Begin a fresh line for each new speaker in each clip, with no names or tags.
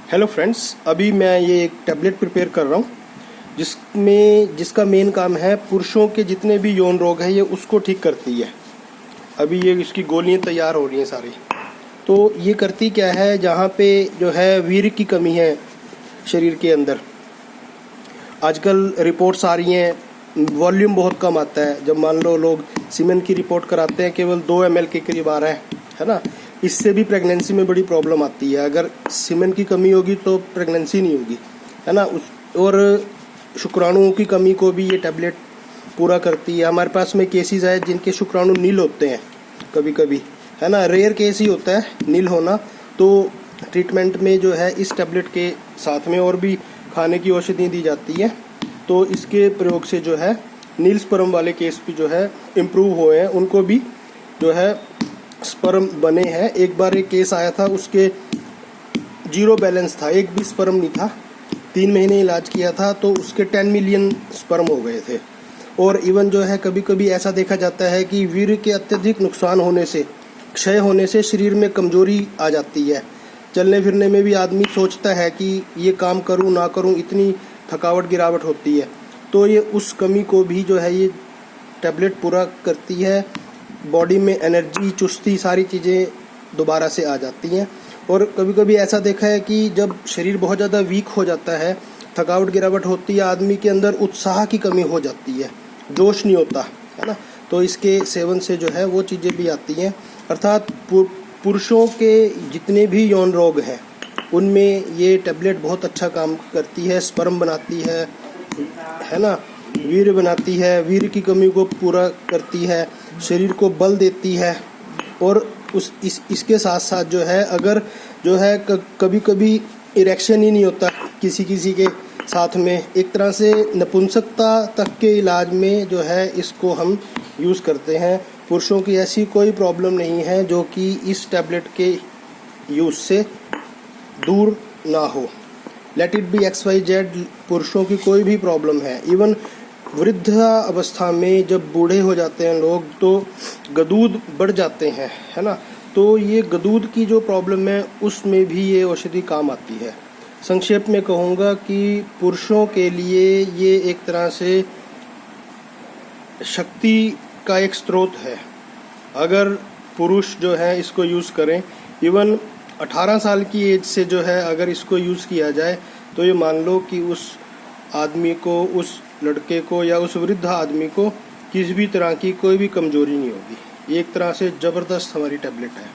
Hello friends, अभी मैं ये एक टैबलेट प्रिपेयर कर रहा हूँ जिसका मेन काम है पुरुषों के जितने भी यौन रोग है ये उसको ठीक करती है। अभी ये इसकी गोलियाँ तैयार हो रही हैं सारी। तो ये करती क्या है, जहाँ पे जो है वीर्य की कमी है शरीर के अंदर, आजकल रिपोर्ट्स आ रही हैं वॉल्यूम बहुत कम आता है। जब मान लो लोग सीमेन की रिपोर्ट कराते हैं केवल 2 ml के करीब आ रहा है ना, इससे भी प्रेगनेंसी में बड़ी प्रॉब्लम आती है। अगर सीमेन की कमी होगी तो प्रेगनेंसी नहीं होगी, है ना। और शुक्राणुओं की कमी को भी ये टैबलेट पूरा करती है। हमारे पास में केसेस है जिनके शुक्राणु नील होते हैं कभी कभी, है ना। रेयर केस ही होता है नील होना। तो ट्रीटमेंट में जो है इस टैबलेट के साथ में और भी खाने की औषधि दी जाती है। तो इसके प्रयोग से जो है नील स्पर्म वाले केस भी जो है इम्प्रूव हुए हैं, उनको भी जो है स्पर्म बने हैं। एक बार एक केस आया था, उसके 0 बैलेंस था, एक भी स्पर्म नहीं था। 3 महीने इलाज किया था तो उसके 10 मिलियन स्पर्म हो गए थे। और इवन जो है कभी कभी ऐसा देखा जाता है कि वीर्य के अत्यधिक नुकसान होने से, क्षय होने से शरीर में कमजोरी आ जाती है। चलने फिरने में भी आदमी सोचता है कि ये काम करूं ना करूं, इतनी थकावट गिरावट होती है। तो ये उस कमी को भी जो है ये टैबलेट पूरा करती है। बॉडी में एनर्जी, चुस्ती, सारी चीज़ें दोबारा से आ जाती हैं। और कभी कभी ऐसा देखा है कि जब शरीर बहुत ज़्यादा वीक हो जाता है, थकावट गिरावट होती है, आदमी के अंदर उत्साह की कमी हो जाती है, जोश नहीं होता, है ना। तो इसके सेवन से जो है वो चीज़ें भी आती हैं। अर्थात पुरुषों के जितने भी यौन रोग हैं उनमें ये टैबलेट बहुत अच्छा काम करती है। स्पर्म बनाती है ना, वीर्य बनाती है, वीर्य की कमी को पूरा करती है, शरीर को बल देती है। और इसके साथ साथ जो है अगर जो है कभी कभी इरेक्शन ही नहीं होता किसी के साथ में, एक तरह से नपुंसकता तक के इलाज में जो है इसको हम यूज़ करते हैं। पुरुषों की ऐसी कोई प्रॉब्लम नहीं है जो कि इस टैबलेट के यूज़ से दूर ना हो। लेट इट बी XYZ, पुरुषों की कोई भी प्रॉब्लम है, इवन वृद्धावस्था में जब बूढ़े हो जाते हैं लोग तो गदूद बढ़ जाते हैं, है ना। तो ये गदूद की जो प्रॉब्लम है उसमें भी ये औषधि काम आती है। संक्षेप में कहूँगा कि पुरुषों के लिए ये एक तरह से शक्ति का एक स्रोत है। अगर पुरुष जो है इसको यूज़ करें, इवन 18 साल की एज से जो है अगर इसको यूज़ किया जाए तो ये मान लो कि उस आदमी को, उस लड़के को या उस वृद्ध आदमी को किसी भी तरह की कोई भी कमजोरी नहीं होगी। एक तरह से ज़बरदस्त हमारी टैबलेट है।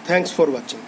Thanks for watching.